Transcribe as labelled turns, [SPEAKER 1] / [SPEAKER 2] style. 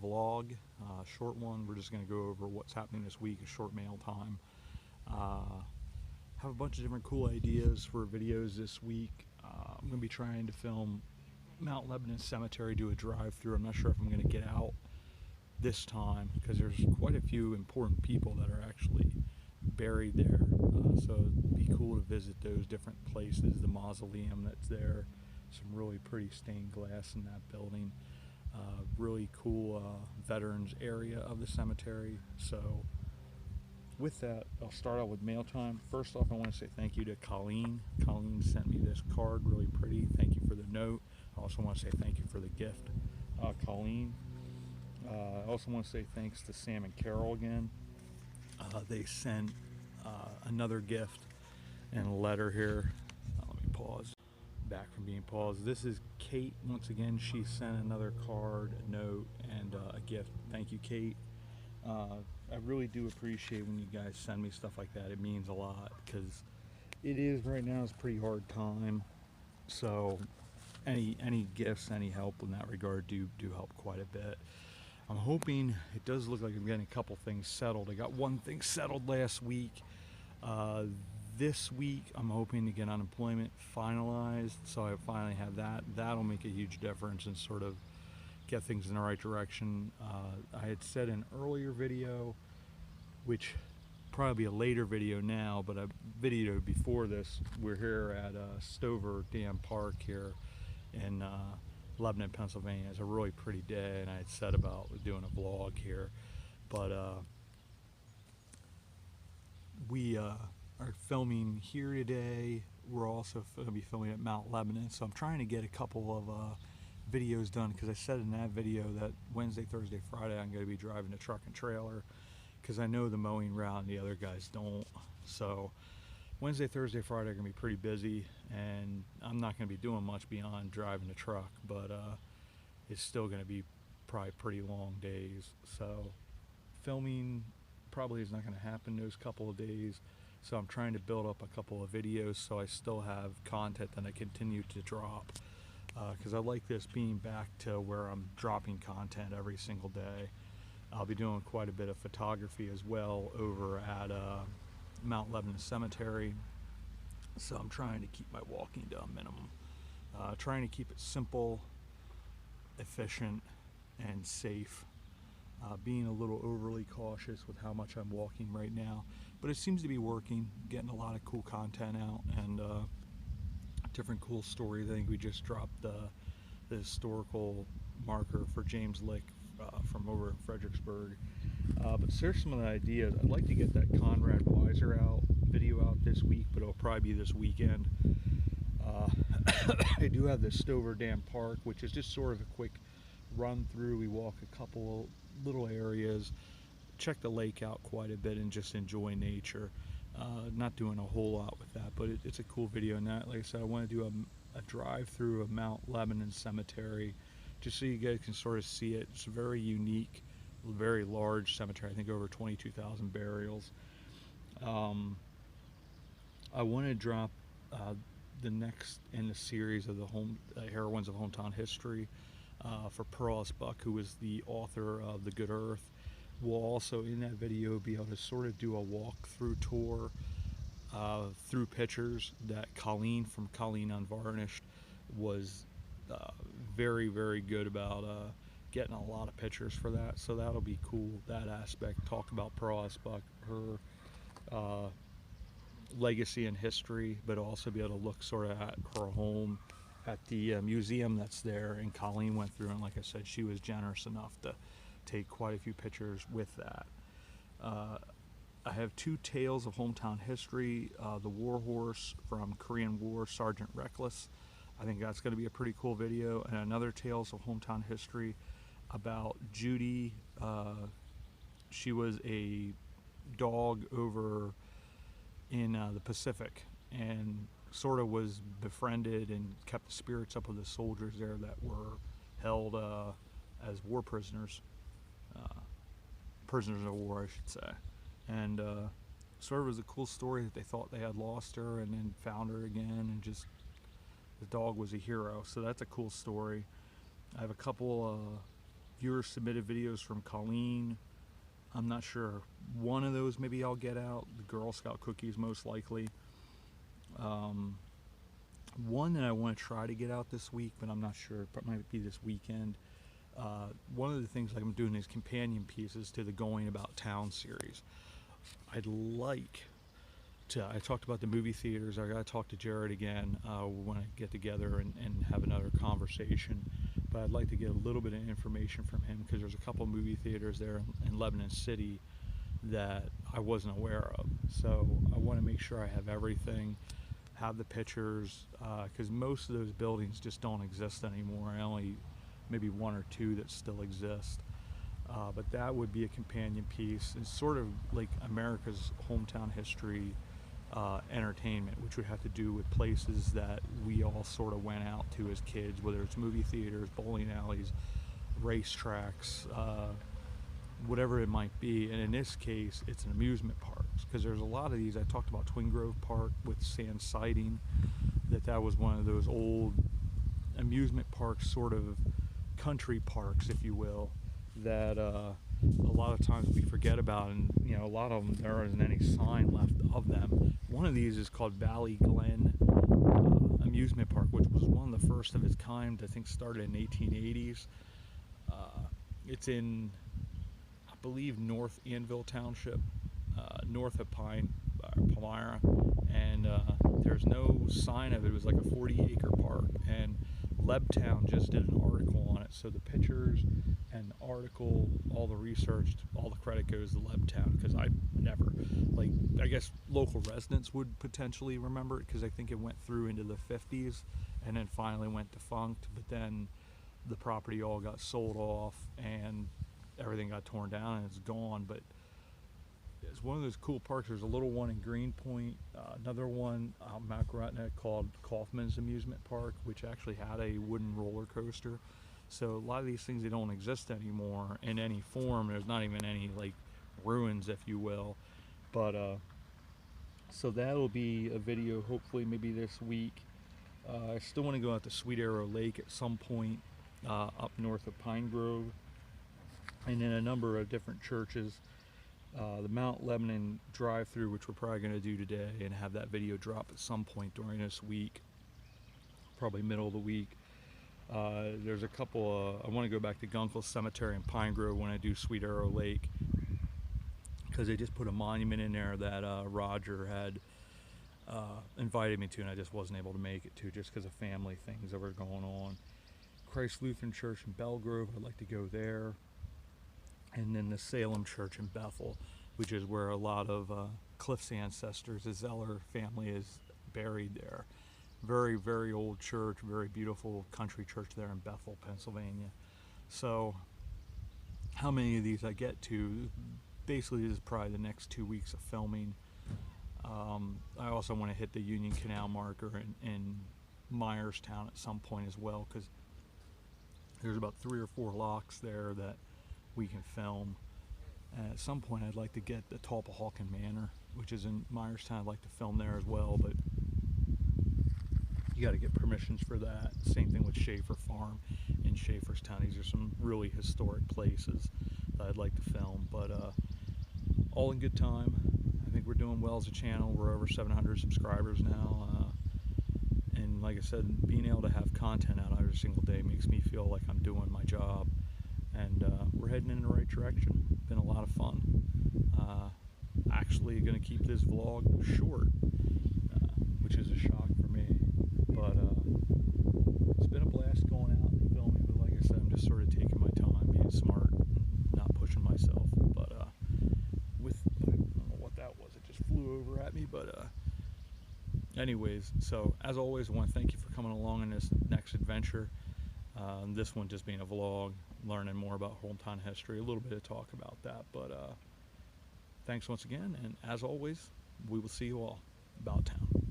[SPEAKER 1] vlog, short one. We're just going to go over what's happening this week, a short mail time. Have a bunch of different cool ideas for videos this week. I'm going to be trying to film Mount Lebanon Cemetery, do a drive-through. I'm not sure if I'm going to get out this time because there's quite a few important people that are actually buried there, so it'd be cool to visit those different places. The mausoleum that's there, some really pretty stained glass in that building, really cool veterans area of the cemetery. So with that, I'll start out with mail time. First off, I want to say thank you to Colleen. Colleen sent me this card, really pretty. Thank you for the note. I also want to say thank you for the gift, Colleen. I also want to say thanks to Sam and Carol again. They sent another gift and a letter here. Let me pause. Back from being paused. This is Kate. Once again, she sent another card, a note, and a gift. Thank you, Kate. I really do appreciate when you guys send me stuff like that. It means a lot because it is right now is a pretty hard time. So any gifts, any help in that regard do help quite a bit. I'm hoping, it does look like I'm getting a couple things settled. I got one thing settled last week. This week I'm hoping to get unemployment finalized, so I finally have that. That'll make a huge difference and sort of get things in the right direction. I had said in an earlier video, which probably be a later video now, but a video before this, we're here at Stover Dam Park here in Lebanon, Pennsylvania. It's a really pretty day, and I had said about doing a vlog here, but we are filming here today. We're also going to be filming at Mount Lebanon, so I'm trying to get a couple of videos done because I said in that video that Wednesday, Thursday, Friday I'm going to be driving a truck and trailer because I know the mowing route and the other guys don't. So Wednesday, Thursday, Friday are going to be pretty busy, and I'm not going to be doing much beyond driving a truck, but it's still going to be probably pretty long days. So filming probably is not going to happen those couple of days, so I'm trying to build up a couple of videos so I still have content that I continue to drop, because I like this being back to where I'm dropping content every single day. I'll be doing quite a bit of photography as well over at Mount Lebanon Cemetery, so I'm trying to keep my walking to a minimum, trying to keep it simple, efficient, and safe, being a little overly cautious with how much I'm walking right now, but it seems to be working, getting a lot of cool content out and different cool stories. I think we just dropped the historical marker for James Lick from over in Fredericksburg. But here's some of the ideas. I'd like to get that Conrad Weiser video out this week, but it'll probably be this weekend. I do have the Stover Dam Park, which is just sort of a quick run through. We walk a couple little areas, check the lake out quite a bit, and just enjoy nature. Not doing a whole lot with that, but it's a cool video. And that, like I said, I want to do a drive through of Mount Lebanon Cemetery, just so you guys can sort of see it. It's a very unique, very large cemetery. I think over 22,000 burials. I want to drop the next in the series of the Heroines of Hometown History for Pearl S. Buck, who is the author of The Good Earth. We'll also in that video be able to sort of do a walk-through tour through pictures that Colleen from Colleen Unvarnished was very, very good about getting a lot of pictures for that. So that'll be cool, that aspect. Talk about Pearl S. Buck, her legacy and history, but also be able to look sort of at her home, at the museum that's there. And Colleen went through, and like I said, she was generous enough to take quite a few pictures with that. I have two tales of hometown history. The War Horse from Korean War, Sergeant Reckless. I think that's going to be a pretty cool video. And another Tales of Hometown History about Judy. She was a dog over in the Pacific and sort of was befriended and kept the spirits up of the soldiers there that were held as war prisoners. Prisoners of war, I should say. And sort of was a cool story that they thought they had lost her and then found her again, and just the dog was a hero. So that's a cool story. I have a couple viewer submitted videos from Colleen. I'm not sure. One of those maybe I'll get out. The Girl Scout cookies most likely. One that I want to try to get out this week, but I'm not sure. It might be this weekend. One of the things I'm doing is companion pieces to the Going About Town series. I'd like to, I talked about the movie theaters. I got to talk to Jared again when I get together and have another conversation. But I'd like to get a little bit of information from him, because there's a couple movie theaters there in Lebanon City that I wasn't aware of. So I want to make sure I have everything, have the pictures, because most of those buildings just don't exist anymore. Only maybe one or two that still exist. But that would be a companion piece. It's sort of like America's hometown history entertainment, which would have to do with places that we all sort of went out to as kids, whether it's movie theaters, bowling alleys, racetracks, whatever it might be. And in this case, it's an amusement park, because there's a lot of these. I talked about Twin Grove Park with sand siding, that was one of those old amusement parks, sort of country parks, if you will, that a lot of times we forget about, and a lot of them there isn't any sign left of them. One of these is called Glen Amusement Park, which was one of the first of its kind. I think started in 1880s. It's in, I believe, North Annville Township, north of Palmyra, and there's no sign of it. It was like a 40-acre park, and Lebtown just did an article on it. So the pictures and the article, all the research, all the credit goes to Lebtown, because I never, I guess local residents would potentially remember it, because I think it went through into the 50s and then finally went defunct. But then the property all got sold off and everything got torn down and it's gone. But it's one of those cool parks. There's a little one in Greenpoint, another one out in Mount Gretna called Kaufman's Amusement Park, which actually had a wooden roller coaster. So a lot of these things, they don't exist anymore in any form. There's not even any ruins, if you will. But so that'll be a video hopefully maybe this week. I still want to go out to Sweet Arrow Lake at some point, up north of Pine Grove, and then a number of different churches. The Mount Lebanon drive-through, which we're probably going to do today and have that video drop at some point during this week, probably middle of the week. There's a couple, I want to go back to Gunkel Cemetery in Pine Grove when I do Sweet Arrow Lake, because they just put a monument in there that Roger had invited me to, and I just wasn't able to make it to, just because of family things that were going on. Christ Lutheran Church in Belgrove, I'd like to go there. And then the Salem Church in Bethel, which is where a lot of Cliff's ancestors, the Zeller family, is buried there. Very, very old church, very beautiful country church there in Bethel, Pennsylvania. So how many of these I get to, basically this is probably the next 2 weeks of filming. I also want to hit the Union Canal marker in Myerstown at some point as well, because there's about 3 or 4 locks there that we can film. And at some point I'd like to get the Tulpahawken Manor, which is in Myerstown. I'd like to film there as well, but you got to get permissions for that. Same thing with Schaefer Farm in Schaeferstown. These are some really historic places that I'd like to film, but all in good time. I think we're doing well as a channel. We're over 700 subscribers now, and like I said, being able to have content out every single day makes me feel like I'm doing my job. And we're heading in the right direction. Been a lot of fun. Actually going to keep this vlog short, which is a shock for me. But it's been a blast going out and filming. But like I said, I'm just sort of taking my time, being smart, and not pushing myself. But I don't know what that was. It just flew over at me. But anyways, so as always, I want to thank you for coming along in this next adventure. This one just being a vlog, learning more about hometown history, a little bit of talk about that. But thanks once again, and as always, we will see you all about town.